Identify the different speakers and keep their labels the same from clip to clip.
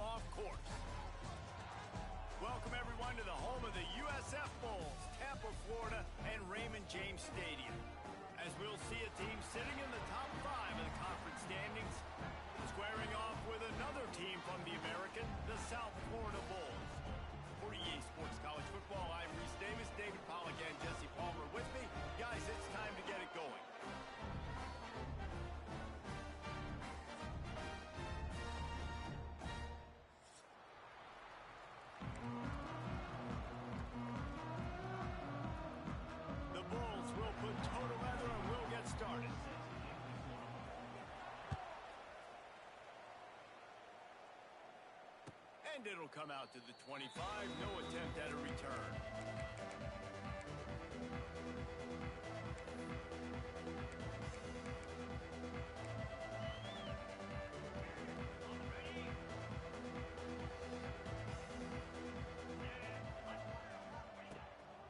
Speaker 1: off course. Welcome, everyone, to the home of the USF Bulls, Tampa, Florida, and Raymond James Stadium. As we'll see a team sitting in the top 5 of the conference standings, squaring off with another team from the American, the South Florida Bulls. For EA Sports College Football, I'm Reese Davis, David Pollack, and Jesse Palmer with me. Guys, it's time to get it going. The Bulls will put toe to leather and we'll get started. And it'll come out to the 25. No attempt at a return.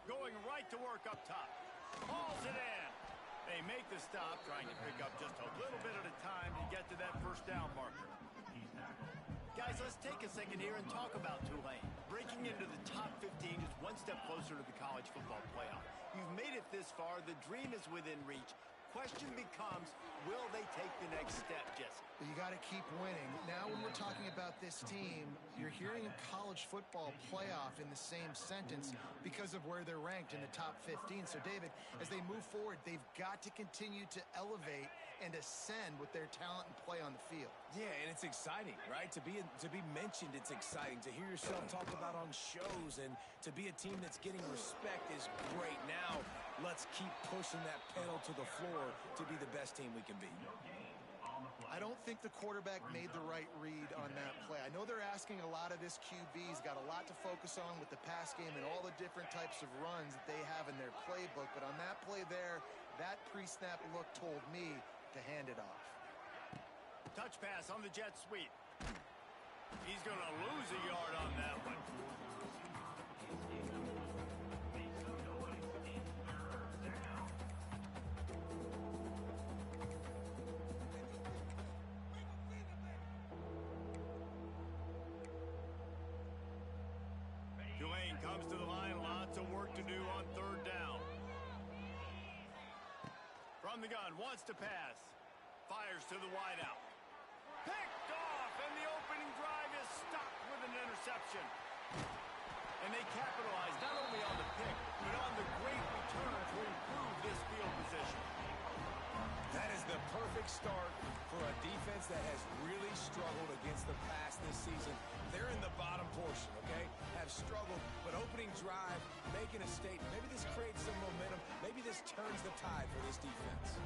Speaker 1: Going right to work up top. Hauls it in. They make the stop, trying to pick up just a little bit at a time to get to that first down marker. Guys, let's take a second here and talk about Tulane. Breaking into the top 15 is one step closer to the college football playoff. You've made it this far. The dream is within reach. Question becomes, will they take the next step, Jesse?
Speaker 2: You got to keep winning. Now when we're talking about this team, you're hearing college football playoff in the same sentence because of where they're ranked in the top 15. So, David, as they move forward, they've got to continue to elevate and ascend with their talent and play on the field.
Speaker 3: Yeah, and it's exciting, right? To be mentioned, it's exciting. To hear yourself talked about on shows and to be a team that's getting respect is great. Now, let's keep pushing that pedal to the floor to be the best team we can be.
Speaker 2: I don't think the quarterback made the right read on that play. I know they're asking a lot of this QB. He's got a lot to focus on with the pass game and all the different types of runs that they have in their playbook. But on that play there, that pre-snap look told me to hand it off.
Speaker 1: Touch pass on the jet sweep. He's going to lose a yard on that one. Tulane comes to the line. Lots of work to do on third down. From the gun, wants to pass. Fires to the wideout. Picked off, and the opening drive is stopped with an interception. And they capitalize not only on the pick, but on the great return to improve this field position.
Speaker 3: That is the perfect start for a defense that has really struggled against the pass this season. They're in the bottom portion, okay? Have struggled, but opening drive, making a statement. Maybe this creates some momentum. Maybe this turns the tide for this defense.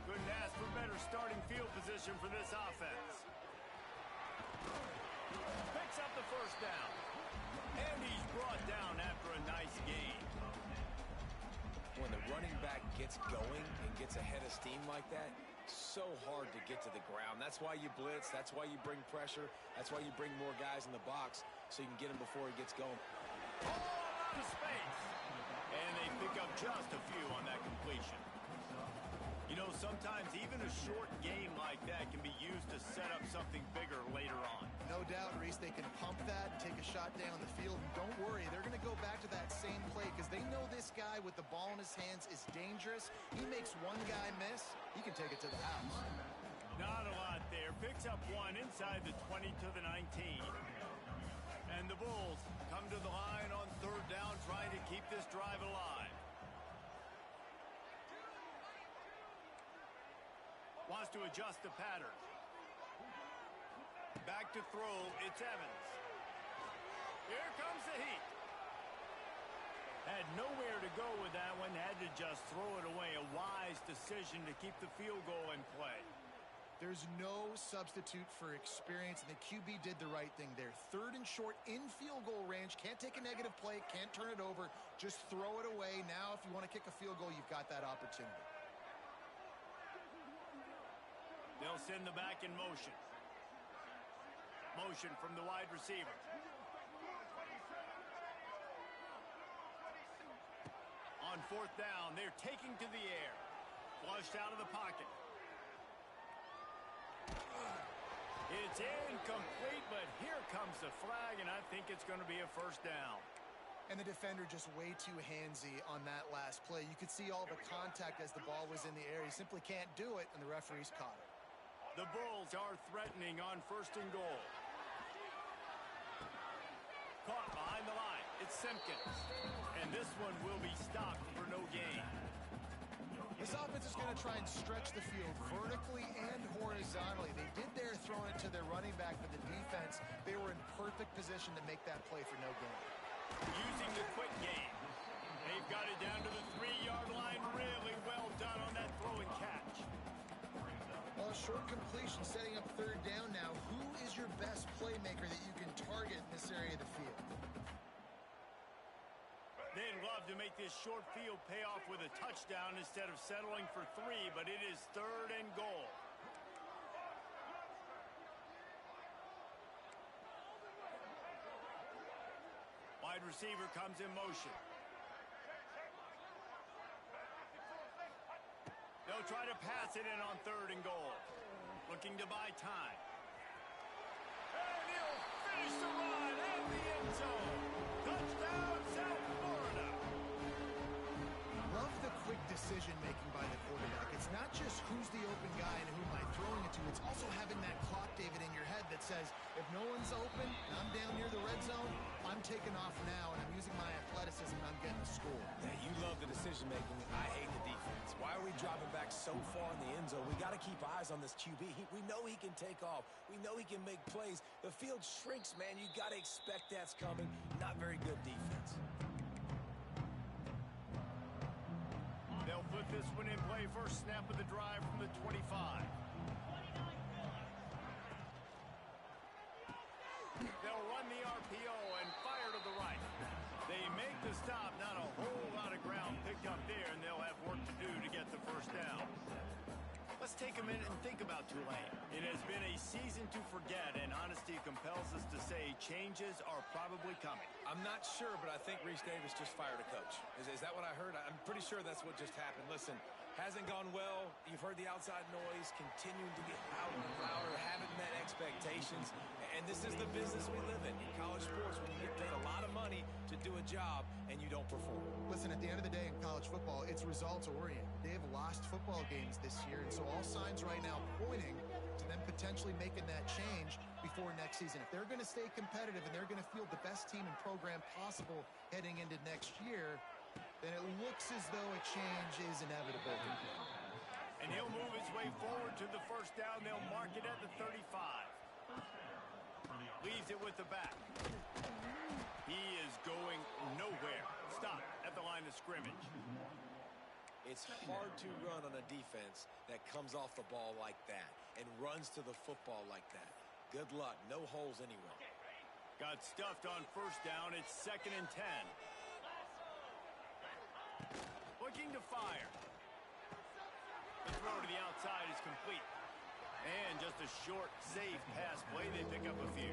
Speaker 1: Couldn't ask for better starting field position for this offense. Picks up the first down. And he's brought down after a nice gain.
Speaker 3: When the running back gets going and gets ahead of steam like that, so hard to get to the ground. That's why you blitz. That's why you bring pressure. That's why you bring more guys in the box so you can get him before he gets going.
Speaker 1: Oh, out of space. And they pick up just a few on that completion. You know, sometimes even a short game like that can be used to set up something bigger later on.
Speaker 2: No doubt, Reese, they can pump that and take a shot down the field. And don't worry, they're going to go back to that same play because they know this guy with the ball in his hands is dangerous. He makes one guy miss, he can take it to the house.
Speaker 1: Not a lot there. Picks up one inside the 20 to the 19. And the Bulls come to the line on third down, trying to keep this drive alive. Wants to adjust the pattern. Back to throw, it's Evans. Here comes the heat. Had nowhere to go with that one, had to just throw it away. A wise decision to keep the field goal in play.
Speaker 2: There's no substitute for experience, and the QB did the right thing there. Third and short in field goal range. Can't take a negative play, can't turn it over. Just throw it away. Now, if you want to kick a field goal, you've got that opportunity.
Speaker 1: They'll send the back in motion. Motion from the wide receiver. On fourth down, they're taking to the air. Flushed out of the pocket. His It's incomplete, but here comes the flag, and I think it's going to be a first down.
Speaker 2: And the defender just way too handsy on that last play. You could see all the contact as the ball was in the air. He simply can't do it, and the referee's caught it.
Speaker 1: The Bulls are threatening on 1st and goal. Caught behind the line. It's Simpkins. And this one will be stopped for no gain.
Speaker 2: This offense is going to try and stretch the field vertically and horizontally. They did there throwing it to their running back, but the defense, they were in perfect position to make that play for no gain.
Speaker 1: Using the quick game. They've got it down to the 3-yard line. Really well done on that throw and catch.
Speaker 2: Well, a short completion setting up 3rd down now. Who is your best playmaker that you can target in this area of the field?
Speaker 1: They'd love to make this short field pay off with a touchdown instead of settling for 3, but it is 3rd and goal. Wide receiver comes in motion. They'll try to pass it in on 3rd and goal. Looking to buy time. And he'll finish the run at the end zone. Touchdown, South Florida.
Speaker 2: Love the quick decision-making by the quarterback. It's not just who's the open guy and who am I throwing it to. It's also having that clock, David, in your head that says, if no one's open and I'm down near the red zone, I'm taking off now, and I'm using my athleticism, and I'm getting a score.
Speaker 3: Yeah, you love the decision-making. I hate the defense. Why are we dropping back so far in the end zone? We got to keep eyes on this QB. We know he can take off. We know he can make plays. The field shrinks, man. You got to expect that's coming. Not very good defense.
Speaker 1: They'll put this one in play. First snap of the drive from the 25. They'll run the RPO and fire to the right. They make the stop. Not a whole lot of ground picked up there, and they'll have work to do to get the first down. Let's take a minute and think about Tulane. It has been a season to forget, and honesty compels us to say changes are probably coming.
Speaker 3: I'm not sure, but I think Reese Davis just fired a coach. Is that what I heard? I'm pretty sure that's what just happened. Listen, hasn't gone well. You've heard the outside noise, continuing to get louder and louder, haven't met expectations. And this is the business we live in college sports, when you get paid a lot of money to do a job and you don't perform.
Speaker 2: Listen, at the end of the day in college football, it's results-oriented. They have lost football games this year, and so all signs right now pointing to them potentially making that change before next season. If they're going to stay competitive and they're going to field the best team and program possible heading into next year, then it looks as though a change is inevitable.
Speaker 1: And he'll move his way forward to the first down. They'll mark it at the 35. Leaves it with the back. He is going nowhere. Stop at the line of scrimmage.
Speaker 3: It's hard to run on a defense that comes off the ball like that and runs to the football like that. Good luck. No holes anywhere.
Speaker 1: Got stuffed on first down. It's 2nd and 10. Looking to fire. The throw to the outside is complete. And just a short, safe pass play. They pick up a few.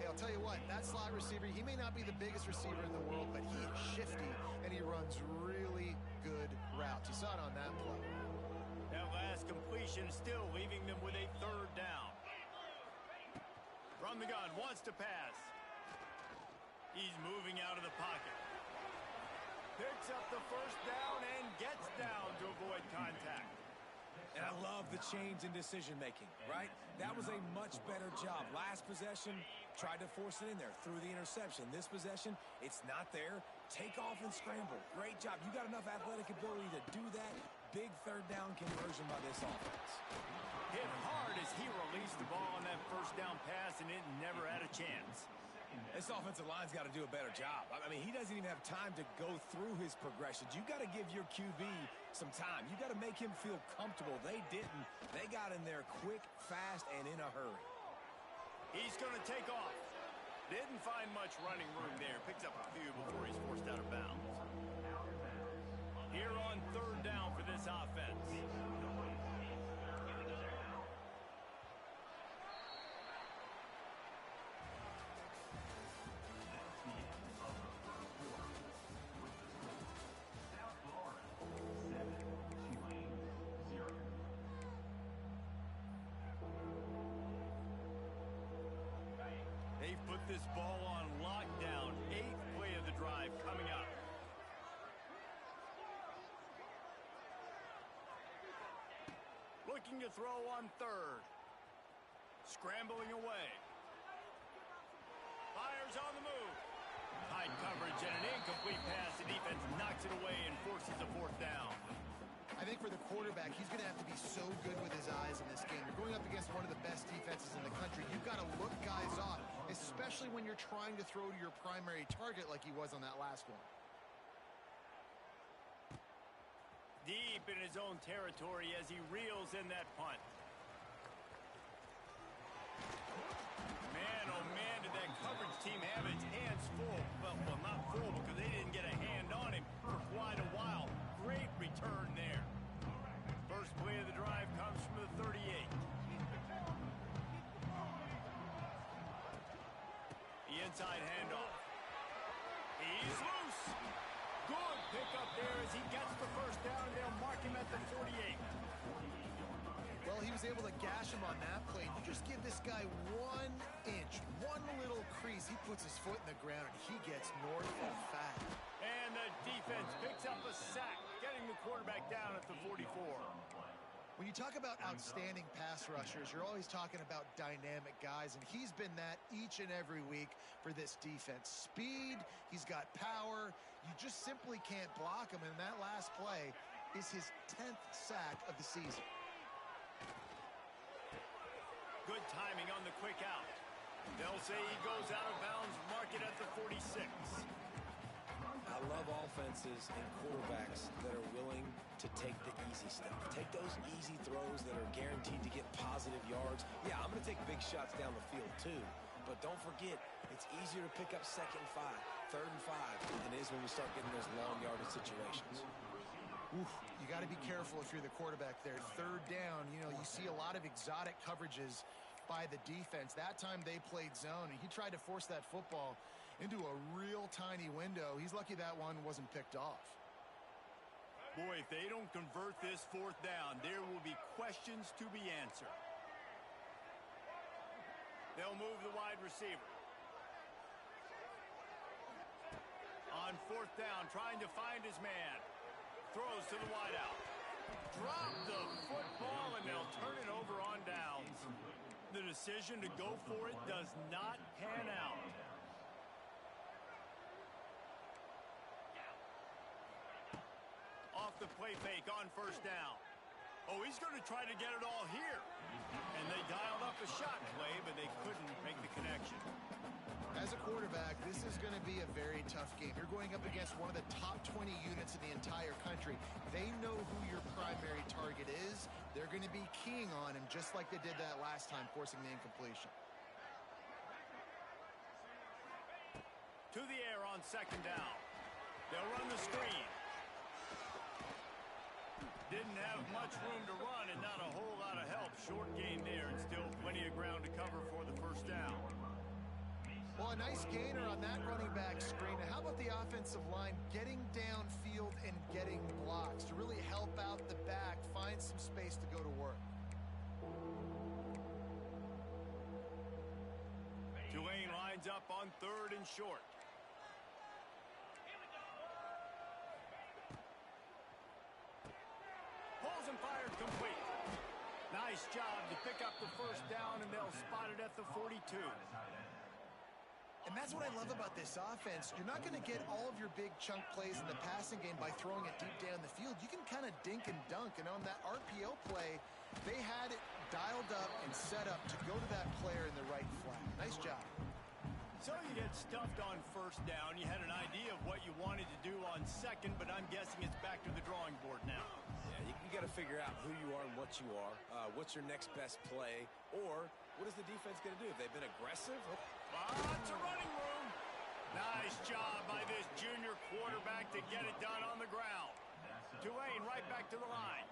Speaker 2: Hey, I'll tell you what, that slot receiver, he may not be the biggest receiver in the world, but he is shifty, and he runs really good routes. You saw it on that play.
Speaker 1: That last completion still leaving them with a 3rd down. From the gun, wants to pass. He's moving out of the pocket. Picks up the first down and gets down to avoid contact.
Speaker 3: And I love the change in decision-making, right? That was a much better job. Last possession, tried to force it in there, threw the interception. This possession, it's not there. Take off and scramble. Great job. You got enough athletic ability to do that. Big 3rd down conversion by this offense.
Speaker 1: Hit hard as he released the ball on that first down pass, and it never had a chance.
Speaker 3: This offensive line's got to do a better job. I mean, he doesn't even have time to go through his progressions. You got to give your QB some time. You got to make him feel comfortable. They didn't. They got in there quick, fast, and in a hurry.
Speaker 1: He's going to take off. Didn't find much running room there. Picks up a few before he's forced out of bounds. Here on 3rd down for this offense. this ball on lockdown. 8th play of the drive coming up. Looking to throw on 3rd. Scrambling away. Fires on the move. High coverage and an incomplete pass. The defense knocks it away and forces a 4th down.
Speaker 2: I think for the quarterback, he's going to have to be so good with his eyes in this game. You're going up against one of the best defenses in the country. You've got to look guys off, especially when you're trying to throw to your primary target like he was on that last one.
Speaker 1: Deep in his own territory as he reels in that punt. Man, oh man, did that coverage team have its hands full. Well, not full because they didn't get a hand on him for quite a while. Great return there. First play of the drive comes from the 38. The inside handoff. He's loose. Good pickup there as he gets the first down. They'll mark him at the 48.
Speaker 2: Well, he was able to gash him on that play. You just give this guy 1 inch, one little crease. He puts his foot in the ground, and he gets north and fat.
Speaker 1: And the defense picks up a sack, getting the quarterback down at the 44.
Speaker 2: When you talk about outstanding pass rushers, you're always talking about dynamic guys, and he's been that each and every week for this defense. Speed, he's got power. You just simply can't block him, and that last play is his 10th sack of the season.
Speaker 1: Good timing on the quick out. They'll say he goes out of bounds, mark it at the 46.
Speaker 3: I love offenses and quarterbacks that are willing to take the easy stuff. Take those easy throws that are guaranteed to get positive yards. Yeah, I'm going to take big shots down the field too. But don't forget, it's easier to pick up 2nd and 5, 3rd and 5 than it is when we start getting those long yardage situations.
Speaker 2: Oof, you got to be careful if you're the quarterback there. 3rd down, you know, you see a lot of exotic coverages by the defense. That time they played zone, and he tried to force that football into a real tiny window. He's lucky that one wasn't picked off.
Speaker 1: Boy, if they don't convert this 4th down, there will be questions to be answered. They'll move the wide receiver. On 4th down, trying to find his man. Throws to the wideout. Drop the football, and they'll turn it over on downs. The decision to go for it does not pan out. Off the play fake on 1st down. Oh, he's going to try to get it all here. And they dialed up a shot play, but they couldn't make the connection.
Speaker 2: As a quarterback, this is going to be a very tough game. You're going up against one of the top 20 units in the entire country. They know who your primary target is. They're going to be keying on him just like they did that last time, forcing the incompletion.
Speaker 1: To the air on 2nd down. They'll run the screen. Didn't have much room to run and not a whole lot of help. Short gain there and still plenty of ground to cover for the 1st down.
Speaker 2: Well, a nice gainer on that running back screen. Now, how about the offensive line getting downfield and getting blocks to really help out the back, find some space to go to work?
Speaker 1: Tulane lines up on 3rd and short. Pulls and fired complete. Nice job to pick up the 1st down, and they'll spot it at the 42.
Speaker 2: And that's what I love about this offense. You're not going to get all of your big chunk plays in the passing game by throwing it deep down the field. You can kind of dink and dunk. And on that RPO play, they had it dialed up and set up to go to that player in the right flat. Nice job.
Speaker 1: So you get stuffed on 1st down. You had an idea of what you wanted to do on 2nd, but I'm guessing it's back to the drawing board now.
Speaker 3: Yeah, you got to figure out who you are and what you are. What's your next best play? Or what is the defense going to do? If they've been aggressive?
Speaker 1: Lots of running room. Nice job by this junior quarterback to get it done on the ground. Tulane right back to the line.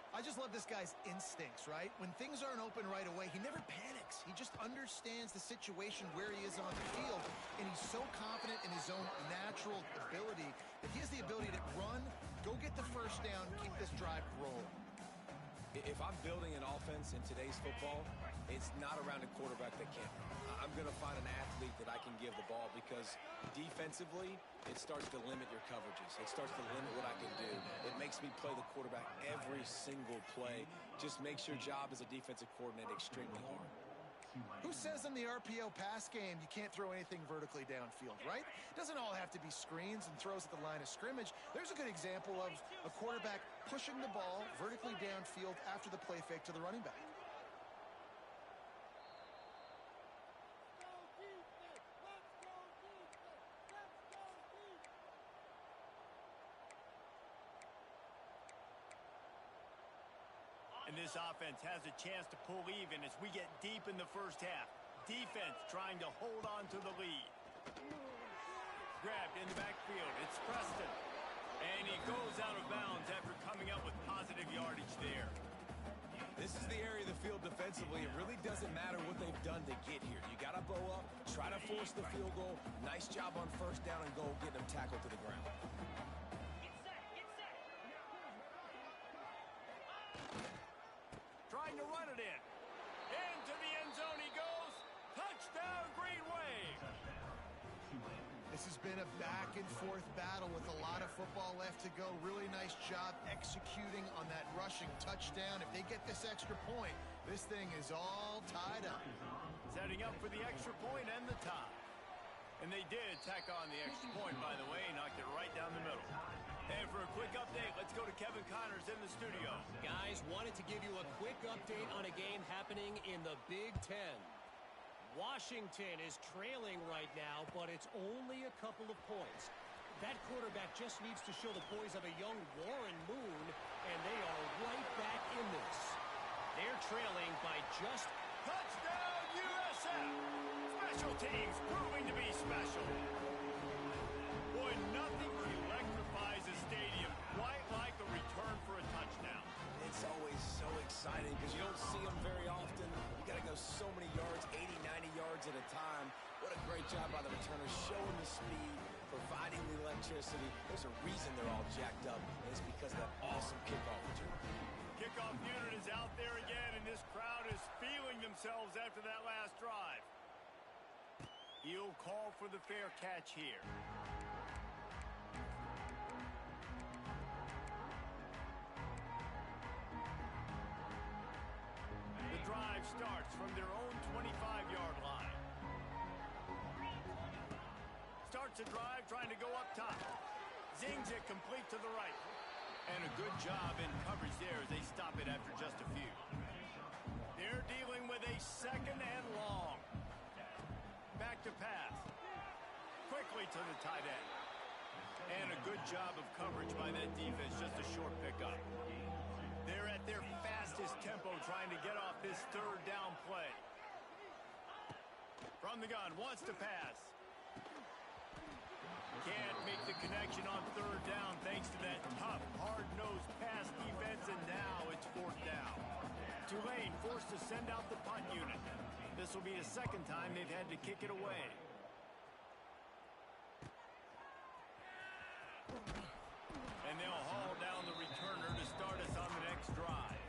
Speaker 2: I just love this guy's instincts, right? When things aren't open right away, he never panics. He just understands the situation where he is on the field, and he's so confident in his own natural ability that he has the ability to run, go get the 1st down, keep this drive rolling.
Speaker 3: If I'm building an offense in today's football, it's not around a quarterback that can't. I'm going to find an athlete that I can give the ball because defensively, it starts to limit your coverages. It starts to limit what I can do. It makes me play the quarterback every single play. Just makes your job as a defensive coordinator extremely hard.
Speaker 2: Who says in the RPO pass game you can't throw anything vertically downfield, right? It doesn't all have to be screens and throws at the line of scrimmage. There's a good example of a quarterback pushing the ball vertically downfield after the play fake to the running back.
Speaker 1: And this offense has a chance to pull even as we get deep in the first half. Defense trying to hold on to the lead. Grabbed in the backfield. It's Preston. And he goes out of bounds after coming up with positive yardage there.
Speaker 3: This is the area of the field defensively. It really doesn't matter what they've done to get here. You got to bow up, try to force the field goal. Nice job on first down and goal, getting them tackled to the ground.
Speaker 1: Trying to run it in. Into the end zone he goes. Touchdown, Green Wave.
Speaker 2: This has been a back-and-forth battle with a lot of football left to go. Really nice job executing on that rushing touchdown. If they get this extra point, this thing is all tied up.
Speaker 1: Setting up for the extra point and the tie. And they did tack on the extra point, by the way. Knocked it right down the middle. And for a quick update, let's go to Kevin Connors in the studio.
Speaker 4: Guys, wanted to give you a quick update on a game happening in the Big Ten. Washington is trailing right now, but it's only a couple of points. That quarterback just needs to show the poise of a young Warren Moon, and they are right back in this. They're trailing by just...
Speaker 1: Touchdown, USF! Special teams proving to be special. Boy, nothing electrifies a stadium quite like a return for a touchdown.
Speaker 3: It's always so exciting because you don't see them very often. You got to go so many yards, 80, 90 yards at a time. What a great job by the returners, showing the speed, providing the electricity. There's a reason they're all jacked up, and it's because of that awesome kickoff return.
Speaker 1: Kickoff unit is out there again, and this crowd is feeling themselves after that last drive. He'll call for the fair catch here. The drive starts from their own 25-yard line. Starts a drive trying to go up top. Zings it complete to the right. And a good job in coverage there as they stop it after just a few. They're dealing with a second and long. Back to pass. Quickly to the tight end. And a good job of coverage by that defense, just a short pickup. They're at their fastest tempo trying to get off this third down play. From the gun, wants to pass. Can't make the connection on third down thanks to that tough, hard-nosed pass defense, and now it's fourth down. Tulane forced to send out the punt unit. This will be the second time they've had to kick it away. And they'll haul down the returner to start us on the next drive.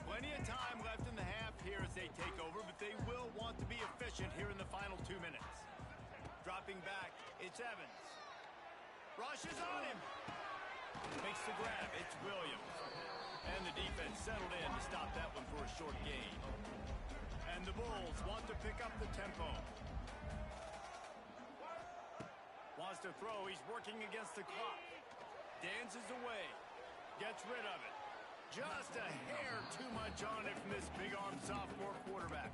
Speaker 1: Plenty of time left in the half here as they take over, but they will want to be efficient here in the final 2 minutes. Dropping back, it's Evans. Rushes on him. Makes the grab, it's Williams. And the defense settled in to stop that one for a short gain. And the Bulls want to pick up the tempo. Wants to throw, he's working against the clock. Dances away, gets rid of it. Just a hair too much on it from this big-armed sophomore quarterback.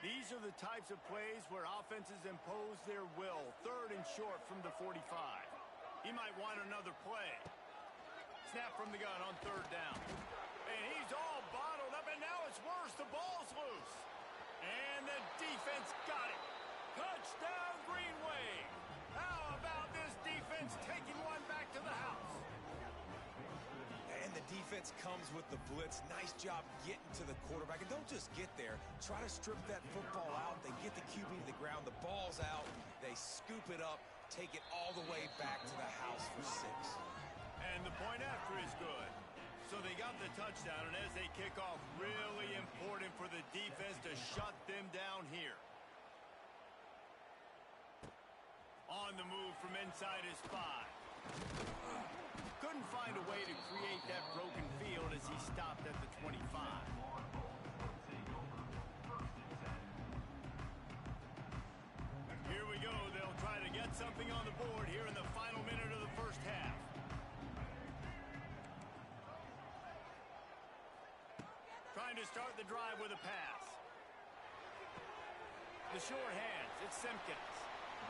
Speaker 1: These are the types of plays where offenses impose their will. Third and short from the 45. He might want another play. Snap from the gun on third down. And he's all bottled up, and now it's worse. The ball's loose. And the defense got it. Touchdown, Green Wave. How about this defense taking one back to the house?
Speaker 3: And the defense comes with the blitz. Nice job getting to the quarterback. And don't just get there. Try to strip that football out. They get the QB to the ground. The ball's out. They scoop it up, take it all the way back to the house for 6.
Speaker 1: And the point after is good. So they got the touchdown, and as they kick off, really important for the defense to shut them down here. On the move from inside his 5. Couldn't find a way to create that broken field as he stopped at the 25. Here we go. They'll try to get something on the board here in the final minute of the first half. Trying to start the drive with a pass. The short hands. It's Simpkins.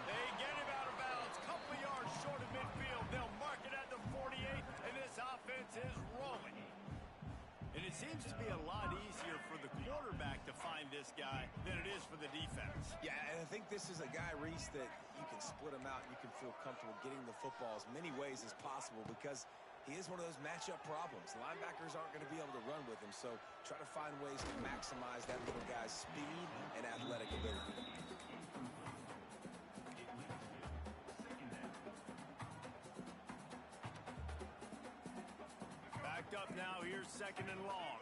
Speaker 1: They get him out of bounds. Couple yards short of midfield. They'll mark it at the 48, and this offense is rolling. And it seems to be a lot easier for the quarterback to find this guy than it is for the defense.
Speaker 3: Yeah, and I think this is a guy, Reese, that you can split him out. You can feel comfortable getting the football as many ways as possible because he is one of those matchup problems. Linebackers aren't going to be able to run with him, so try to find ways to maximize that little guy's speed and athletic ability.
Speaker 1: Backed up now, here's 2nd and long.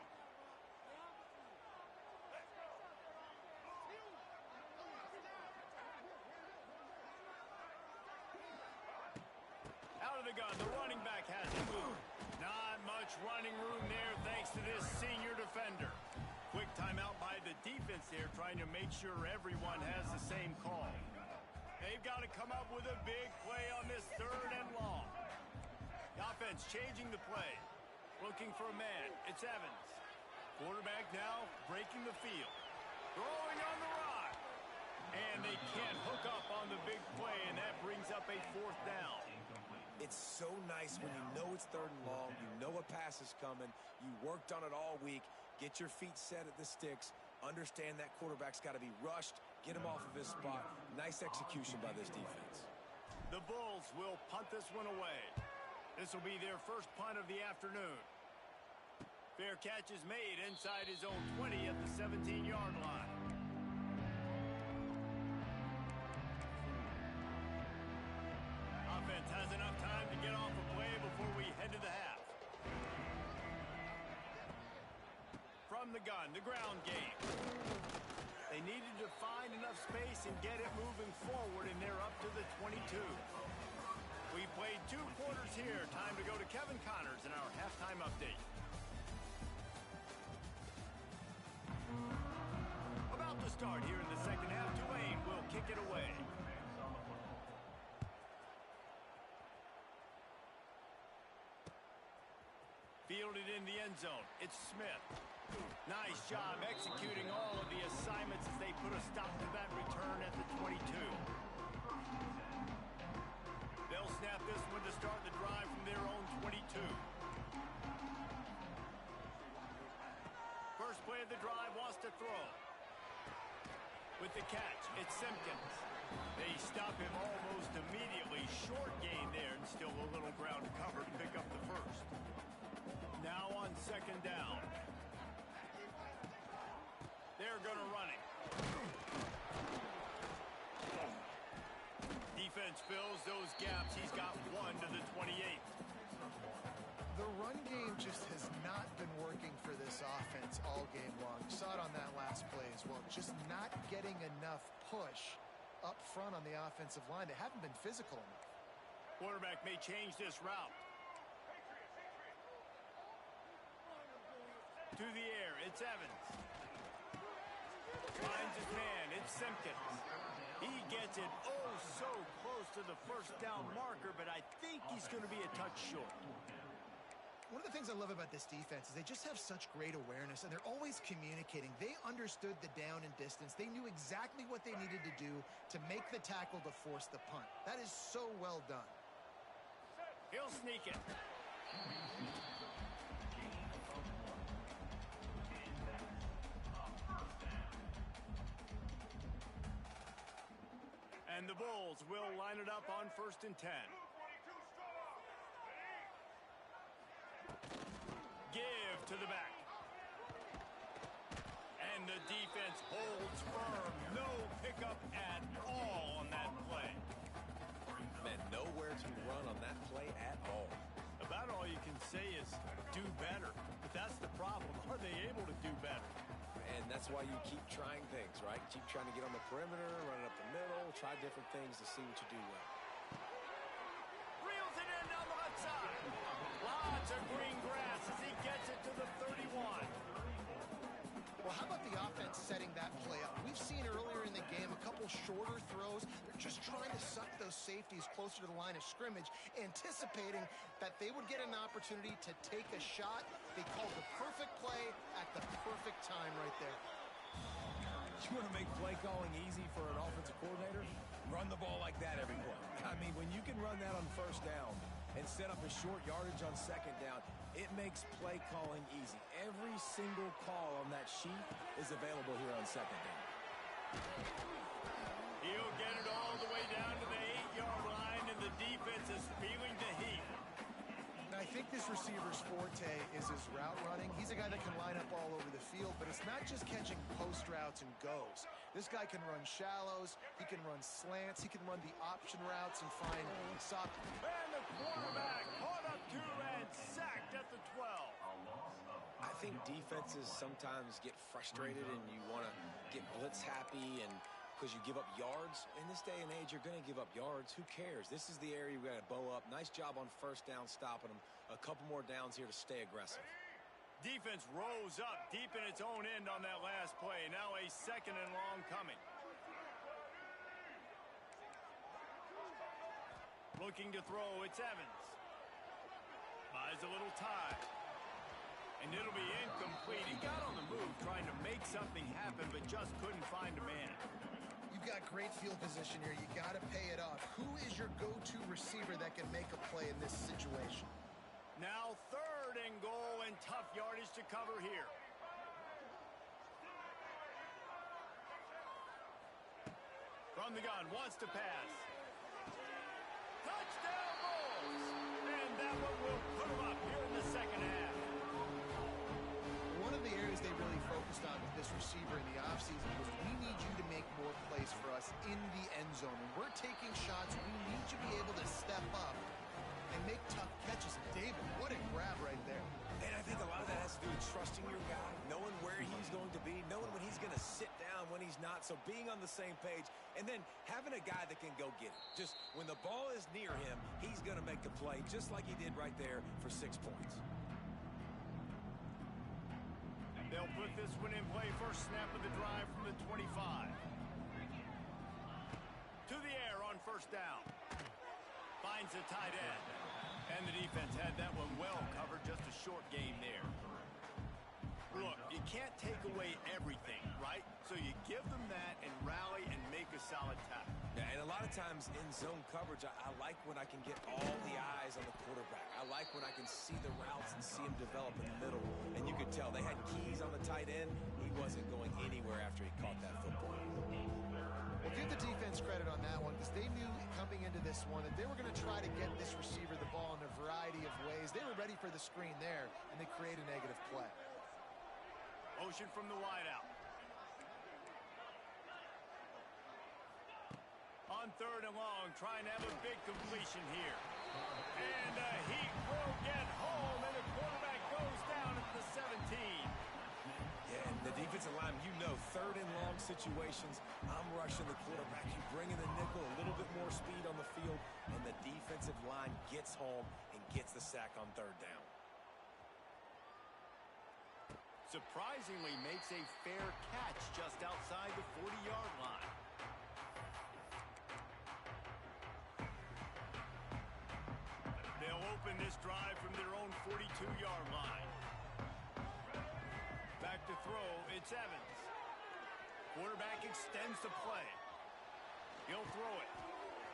Speaker 1: Out of the gun, the running back has it. Not much running room there thanks to this senior defender. Quick timeout by the defense there, trying to make sure everyone has the same call. They've got to come up with a big play on this 3rd and long. The offense changing the play. Looking for a man. It's Evans. Quarterback now breaking the field. Throwing on the run. And they can't hook up on the big play, and that brings up a 4th down.
Speaker 3: It's so nice when you know it's 3rd and long, you know a pass is coming, you worked on it all week, get your feet set at the sticks, understand that quarterback's got to be rushed, get him off of his spot. Nice execution by this defense.
Speaker 1: The Bulls will punt this one away. This will be their first punt of the afternoon. Fair catch is made inside his own 20 at the 17-yard line. Offense has enough time to get off a play before we head to the half. From the gun, the ground game. They needed to find enough space and get it moving forward, and they're up to the 22. We played 2 quarters here. Time to go to Kevin Connors in our halftime update. About to start here in the second half. Tulane will kick it away. Fielded in the end zone. It's Smith. Nice job executing all of the assignments as they put a stop to that return at the 22. They'll snap this one to start the drive from their own 22. First play of the drive, wants to throw. With the catch, it's Simpkins. They stop him almost immediately. Short gain there, and still a little ground to cover to pick up the first. Now on 2nd down. They're going to run it. Defense fills those gaps. He's got 1 to the 28.
Speaker 2: The run game just has not been working for this offense all game long. You saw it on that last play as well. Just not getting enough push up front on the offensive line. They haven't been physical enough.
Speaker 1: Quarterback may change this route. To the air, it's Evans. Finds his man, it's Simpkins. He gets it oh so close to the first down marker, but I think he's going to be a touch short.
Speaker 2: One of the things I love about this defense is they just have such great awareness, and they're always communicating. They understood the down and distance. They knew exactly what they needed to do to make the tackle to force the punt. That is so well done.
Speaker 1: He'll sneak it. And the Bulls will line it up on 1st and 10. Give to the back. And the defense holds firm. No pickup at all on that play.
Speaker 3: Man, nowhere to run on that play at all.
Speaker 1: About all you can say is do better. But that's the problem. Are they able to do better?
Speaker 3: And that's why you keep trying things, right? Keep trying to get on the perimeter, run it up the middle, try different things to see what you do well.
Speaker 1: Reels it in down the left side. Lots of green grass as he gets it to the 31.
Speaker 2: Well, how about the offense setting that play up? We've seen earlier in the game a couple shorter throws. They're just trying to suck those safeties closer to the line of scrimmage, anticipating that they would get an opportunity to take a shot. They called the perfect play at the perfect time right there.
Speaker 3: You want to make play calling easy for an offensive coordinator? Run the ball like that every play. I mean, when you can run that on 1st down and set up a short yardage on 2nd down, it makes play calling easy. Every single call on that sheet is available here on 2nd down.
Speaker 1: He'll get it all the way down to the 8-yard line, and the defense is feeling the heat.
Speaker 2: I think this receiver's forte is his route running. He's a guy that can line up all over the field, but it's not just catching post routes and goes. This guy can run shallows, he can run slants, he can run the option routes and find soft.
Speaker 1: And the quarterback caught up to and sacked at the 12.
Speaker 3: I think defenses sometimes get frustrated and you want to get blitz happy and because you give up yards. In this day and age, you're going to give up yards. Who cares? This is the area we got to bow up. Nice job on 1st down stopping them. A couple more downs here to stay aggressive.
Speaker 1: Defense rose up deep in its own end on that last play. Now a 2nd and long coming. Looking to throw, it's Evans. Buys a little time. And it'll be incomplete. He got on the move trying to make something happen, but just couldn't find a man.
Speaker 2: You've got great field position here. You got to pay it off. Who is your go-to receiver that can make a play in this situation?
Speaker 1: Now 3rd and goal and tough yardage to cover here. From the gun, wants to pass. Touchdown Bulls! And that one will put him up here in the 2nd half.
Speaker 2: One of the areas they really focused on with this receiver in the offseason was we need you to make more plays for us in the end zone. When we're taking shots, we need you to be able to step up and make tough catches. And David, what a grab right there.
Speaker 3: And I think a lot of that has to do with trusting your guy, knowing where he's going to be, knowing when he's going to sit down, when he's not. So being on the same page, and then having a guy that can go get it. Just when the ball is near him, he's going to make the play, just like he did right there for 6 points.
Speaker 1: They'll put this one in play. First snap of the drive from the 25. To the air on 1st down. Finds a tight end. And the defense had that one well covered. Just a short game there. Look, you can't take away everything, right? So you give them that and rally and make a solid tackle.
Speaker 3: Yeah, and a lot of times in zone coverage, I like when I can get all the eyes on the quarterback. I like when I can see the routes and see him develop in the middle. And you could tell they had keys on the tight end. He wasn't going anywhere after he caught that football.
Speaker 2: Well, give the defense credit on that one because they knew coming into this one that they were going to try to get this receiver the ball in a variety of ways. They were ready for the screen there, and they create a negative play.
Speaker 1: Motion from the wideout. On 3rd and long, trying to have a big completion here. And he will get home, and the quarterback goes down at the 17.
Speaker 3: Yeah, and the defensive line, you know, 3rd and long situations, I'm rushing the quarterback. You bring in the nickel, a little bit more speed on the field, and the defensive line gets home and gets the sack on 3rd down.
Speaker 1: Surprisingly makes a fair catch just outside the 40-yard line. They'll open this drive from their own 42-yard line. Back to throw, it's Evans. Quarterback extends the play. He'll throw it.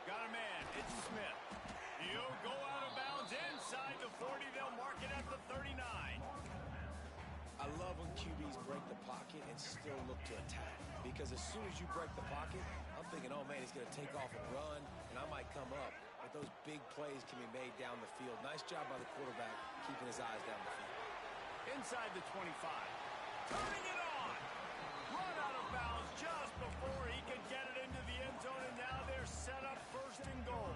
Speaker 1: Got a man, it's Smith. He'll go out of bounds inside the 40. They'll mark it at the 39.
Speaker 3: I love when QBs break the pocket and still look to attack. Because as soon as you break the pocket, I'm thinking, oh, man, he's going to take off and run, and I might come up. But those big plays can be made down the field. Nice job by the quarterback keeping his eyes down the field.
Speaker 1: Inside the 25. Turning it on. Run out of bounds just before he could get it into the end zone, and now they're set up first and goal.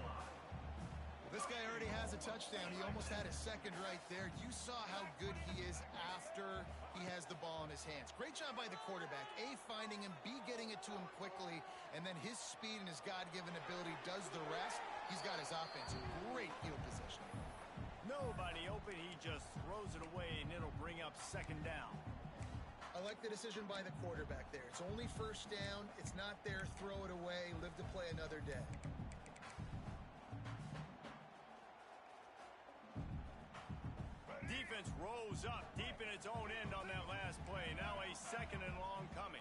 Speaker 2: This guy already has a touchdown. He almost had his second right there. You saw how good he is after he has the ball in his hands. Great job by the quarterback. A, finding him, B, getting it to him quickly, and then his speed and his God-given ability does the rest. He's got his offense in great field position.
Speaker 1: Nobody open. He just throws it away, and it'll bring up second down.
Speaker 2: I like the decision by the quarterback there. It's only first down. It's not there. Throw it away. Live to play another day.
Speaker 1: Defense rose up deep in its own end on that last play. Now a second and long coming.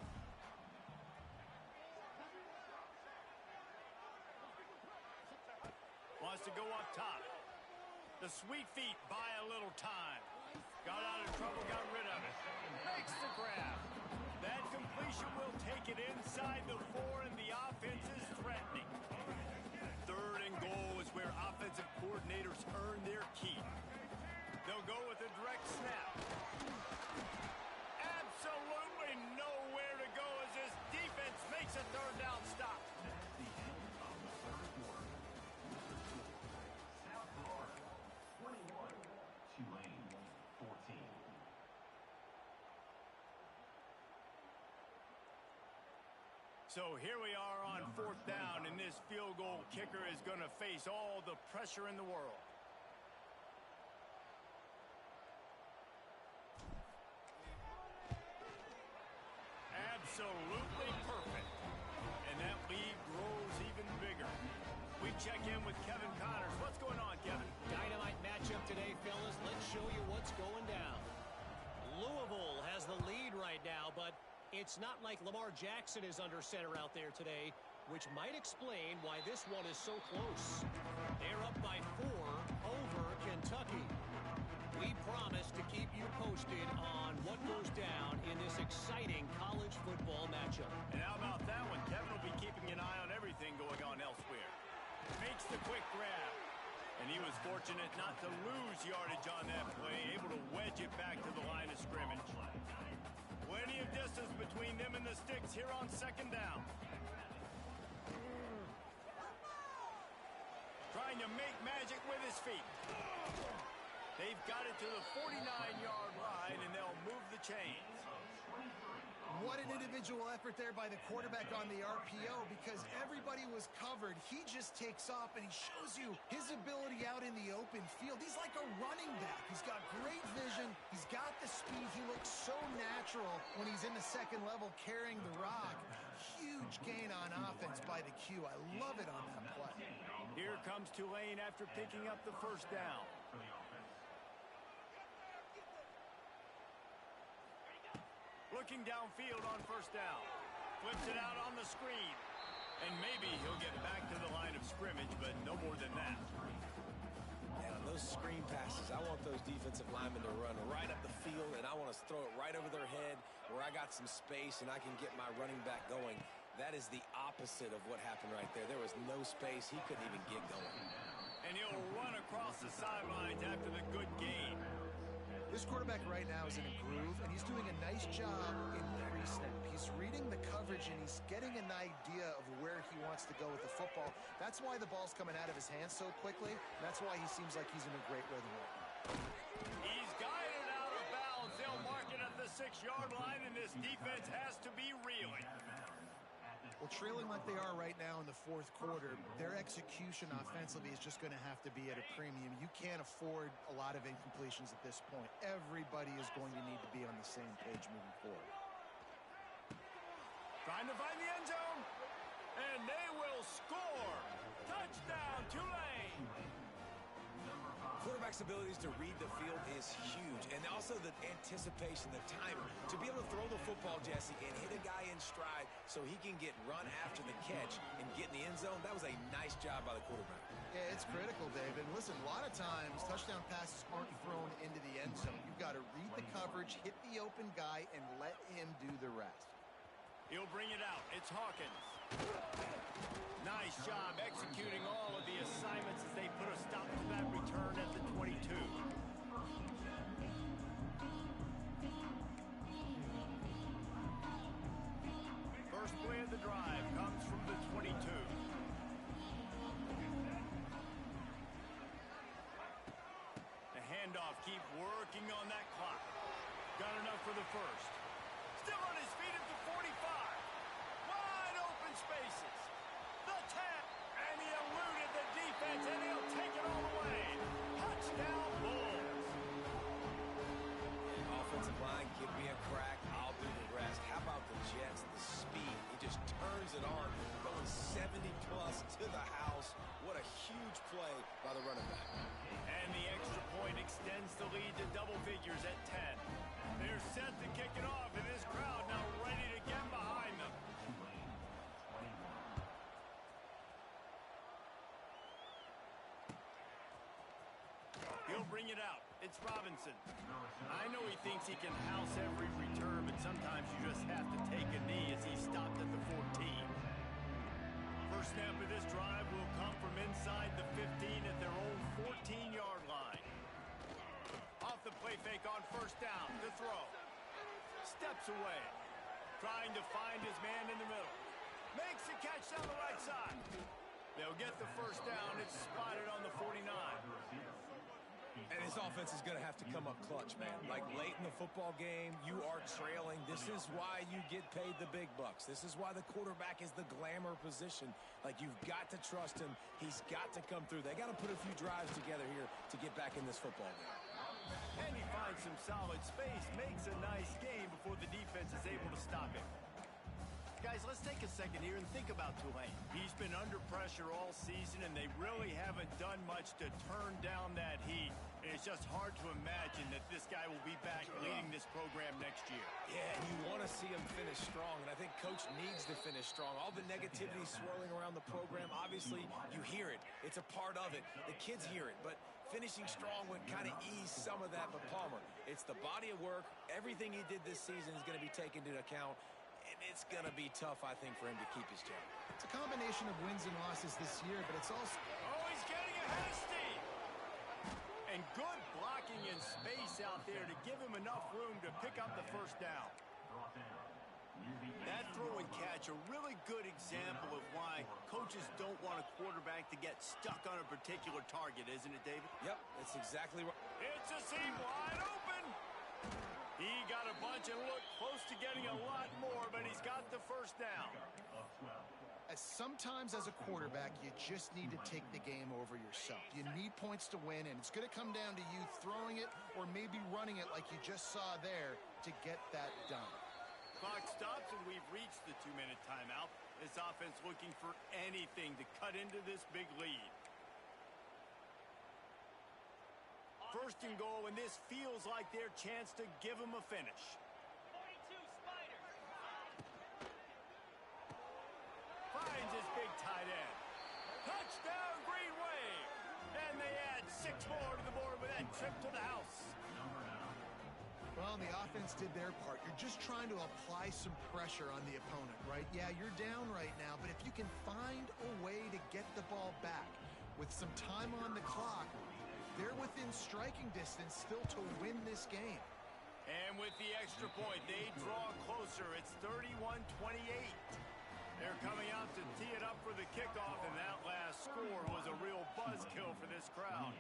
Speaker 1: Wants to go up top. The sweet feet buy a little time. Got out of trouble, got rid of it. Makes the grab. That completion will take it inside the 4, and the offense is threatening. Third and goal is where offensive coordinators earn their keep. They'll go with a direct snap. Absolutely nowhere to go as this defense makes a third down stop. So here we are on fourth down, and this field goal kicker is going to face all the pressure in the world. Absolutely perfect. And that lead grows even bigger. We check in with Kevin Connors. What's going on, Kevin?
Speaker 4: Dynamite matchup today, fellas. Let's show you what's going down. Louisville has the lead right now, but it's not like Lamar Jackson is under center out there today, which might explain why this one is so close. They're up by 4 over Kentucky. We promise to keep you posted on what goes down in this exciting college football matchup.
Speaker 1: And how about that one? Kevin will be keeping an eye on everything going on elsewhere. Makes the quick grab. And he was fortunate not to lose yardage on that play, able to wedge it back to the line of scrimmage. Plenty of distance between them and the sticks here on second down. Trying to make magic with his feet. They've got it to the 49-yard line, and they'll move the chains.
Speaker 2: What an individual effort there by the quarterback on the RPO, because everybody was covered. He just takes off, and he shows you his ability out in the open field. He's like a running back. He's got great vision. He's got the speed. He looks so natural when he's in the second level carrying the rock. Huge gain on offense by the Q. I love it on that play.
Speaker 1: Here comes Tulane after picking up the first down. Looking downfield on first down. Flips it out on the screen. And maybe he'll get back to the line of scrimmage, but no more than that.
Speaker 3: Yeah, on those screen passes, I want those defensive linemen to run right up the field, and I want to throw it right over their head where I got some space and I can get my running back going. That is the opposite of what happened right there. There was no space. He couldn't even get going.
Speaker 1: And he'll run across the sidelines after the good gain.
Speaker 2: This quarterback right now is in a groove, and he's doing a nice job in pre-snap. He's reading the coverage, and he's getting an idea of where he wants to go with the football. That's why the ball's coming out of his hands so quickly. That's why he seems like he's in a great rhythm right now.
Speaker 1: He's guided out of bounds. They'll mark it at the 6-yard line, and this defense has to be reeling.
Speaker 2: Well, trailing like they are right now in the fourth quarter, their execution offensively is just going to have to be at a premium. You can't afford a lot of incompletions at this point. Everybody is going to need to be on the same page moving forward.
Speaker 1: Trying to find the end zone, and they will score. Touchdown, Tulane.
Speaker 3: Quarterback's abilities to read the field is huge, and also the anticipation, the timing. To be able to throw the football, Jesse, and hit a guy in stride so he can get run after the catch and get in the end zone, that was a nice job by the quarterback.
Speaker 2: Yeah, it's critical, David. Listen, a lot of times touchdown passes aren't thrown into the end zone. You've got got to read the coverage, hit the open guy, and let him do the rest.
Speaker 1: He'll bring it out. It's Hawkins. Nice job executing all of the assignments as they put a stop to that return at the 22. First play of the drive comes from the 22. The handoff, keep working on that clock. Got enough for the first. Still on his feet at the 45. Wide open spaces. The 10. And he eluded the defense, and he'll take it all away. Touchdown, Bulls.
Speaker 3: Offensive line, give me a crack. I'll do the rest. How about the Jets? The speed. He just turns it on. Going 70-plus to the house. What a huge play by the running back.
Speaker 1: And the extra point extends the lead to double figures at 10. They're set to kick it off, and this crowd now ready to get behind them. He'll bring it out. It's Robinson. I know he thinks he can house every return, but sometimes you just have to take a knee as he stopped at the 14. First snap of this drive will come from inside the 15 at their own 14-yard line. Off the play fake on first down. The throw. Steps away. Trying to find his man in the middle. Makes the catch down the right side. They'll get the first down. It's spotted on the 49.
Speaker 3: And his offense is going to have to come up clutch, man. Like late in the football game, you are trailing. This is why you get paid the big bucks. This is why the quarterback is the glamour position. Like, you've got to trust him. He's got to come through. They got to put a few drives together here to get back in this football game.
Speaker 1: And he finds some solid space, makes a nice game before the defense is able to stop him. Guys, let's take a second here and think about Tulane. He's been under pressure all season, and they really haven't done much to turn down that heat. And it's just hard to imagine that this guy will be back leading this program next year.
Speaker 3: Yeah, and you want to see him finish strong, and I think Coach needs to finish strong. All the negativity swirling around the program, obviously, you hear it. It's a part of it. The kids hear it, but finishing strong would kind of ease some of that. But Palmer, it's the body of work. Everything he did this season is going to be taken into account. And it's going to be tough, I think, for him to keep his job.
Speaker 2: It's a combination of wins and losses this year, but it's also...
Speaker 1: Oh, he's getting ahead of Steve. And good blocking in space out there to give him enough room to pick up the first down. That throw and catch, a really good example of why coaches don't want a quarterback to get stuck on a particular target, isn't it, David?
Speaker 3: Yep, that's exactly right.
Speaker 1: It's a seam wide open. He got a bunch and looked close to getting a lot more, but he's got the first down.
Speaker 2: Sometimes as a quarterback, you just need to take the game over yourself. You need points to win, and it's going to come down to you throwing it or maybe running it like you just saw there to get that done.
Speaker 1: Clock stops, and we've reached the 2-minute timeout. This offense looking for anything to cut into this big lead. First and goal, and this feels like their chance to give them a finish.
Speaker 4: 42 Spiders.
Speaker 1: Finds his big tight end. Touchdown, Green Wave. And they add 6 more to the board with that trip to the house.
Speaker 2: Well, the offense did their part. You're just trying to apply some pressure on the opponent, right? Yeah, you're down right now, but if you can find a way to get the ball back with some time on the clock, they're within striking distance still to win this game.
Speaker 1: And with the extra point, they draw closer. It's 31-28. They're coming out to tee it up for the kickoff, and that last score was a real buzzkill for this crowd.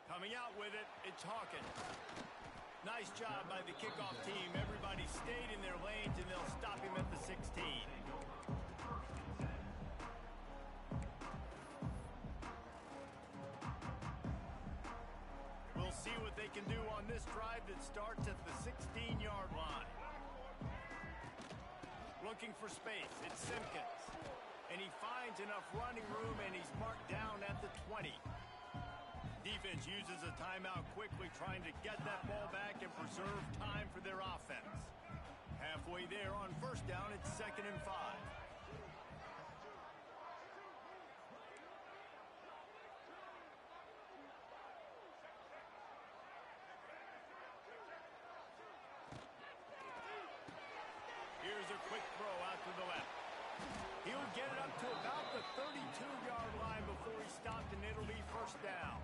Speaker 1: Coming out with it, it's Hawkins. Nice job by the kickoff team. Everybody stayed in their lanes, and they'll stop him at the 16. We'll see what they can do on this drive that starts at the 16-yard line. Looking for space, it's Simpkins. And he finds enough running room, and he's marked down at the 20. Defense uses a timeout quickly, trying to get that ball back and preserve time for their offense. Halfway there on first down, it's 2nd and 5. He'll get it up to about the 32-yard line before he stopped, and it'll be first down.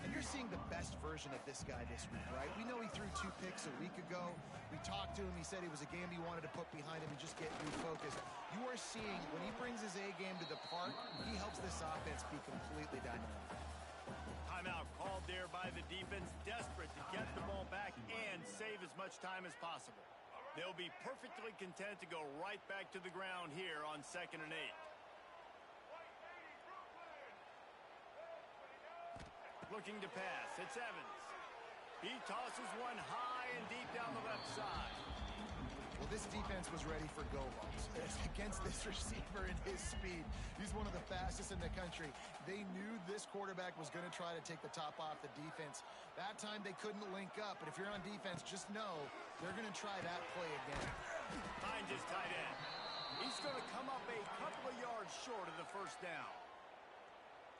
Speaker 2: And you're seeing the best version of this guy this week, right? We know he threw 2 picks a week ago. We talked to him. He said it was a game he wanted to put behind him and just get refocused. You are seeing when he brings his A game to the park, he helps this offense be completely dynamic.
Speaker 1: Timeout called there by the defense, desperate to get the ball back and save as much time as possible. They'll be perfectly content to go right back to the ground here on 2nd and 8. Looking to pass, it's Evans. He tosses one high and deep down the left side.
Speaker 2: Well, this defense was ready for go-balls against this receiver and his speed. He's one of the fastest in the country. They knew this quarterback was going to try to take the top off the defense. That time they couldn't link up, but if you're on defense, just know they're going to try that play again.
Speaker 1: Finds his tight end. He's going to come up a couple of yards short of the first down.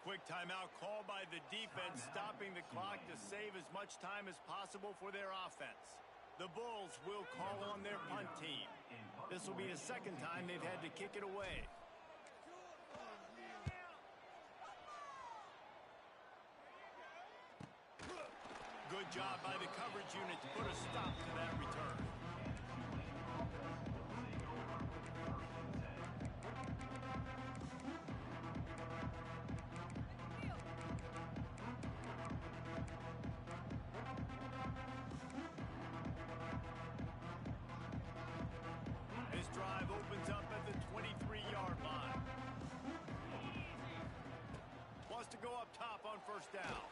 Speaker 1: Quick timeout called by the defense, stopping the clock to save as much time as possible for their offense. The Bulls will call on their punt team. This will be the second time they've had to kick it away. Good job by the coverage unit to put a stop to that return. First down.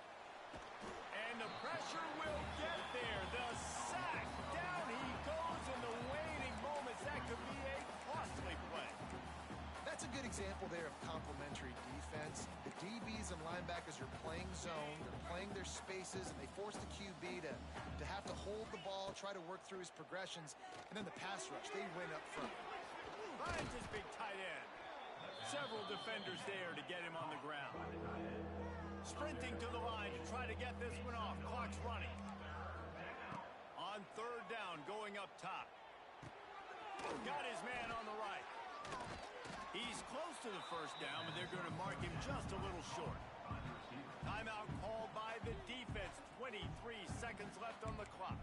Speaker 1: And the pressure will get there. The sack. Down he goes in the waning moments. That could be a costly play.
Speaker 2: That's a good example there of complementary defense. The DBs and linebackers are playing zone. They're playing their spaces, and they force the QB to have to hold the ball, try to work through his progressions, and then the pass rush, they win up front.
Speaker 1: Finds his big tight end. Several defenders there to get him on the ground. Sprinting to the line to try to get this one off. Clock's running. On 3rd down, going up top. Got his man on the right. He's close to the first down, but they're going to mark him just a little short. Timeout called by the defense. 23 seconds left on the clock.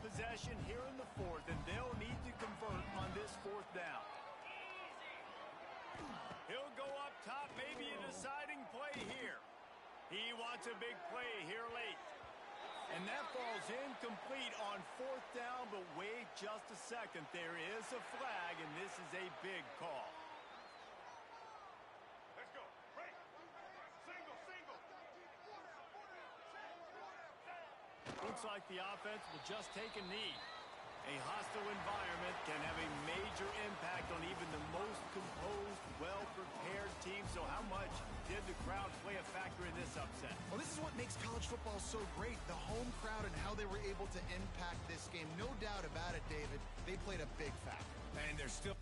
Speaker 1: Possession here in the 4th, and they'll need to convert on this 4th down. He'll go up top, maybe a deciding play here. He wants a big play here late. And that falls incomplete on 4th down, but wait just a second. There is a flag, and this is a big call.
Speaker 5: Let's go. Break. Single.
Speaker 1: Looks like the offense will just take a knee. A hostile environment can have a major impact on even the most composed, well-prepared team. So how much did the crowd play a factor in this upset?
Speaker 2: Well, this is what makes college football so great. The home crowd and how they were able to impact this game. No doubt about it, David. They played a big factor.
Speaker 3: And they're still...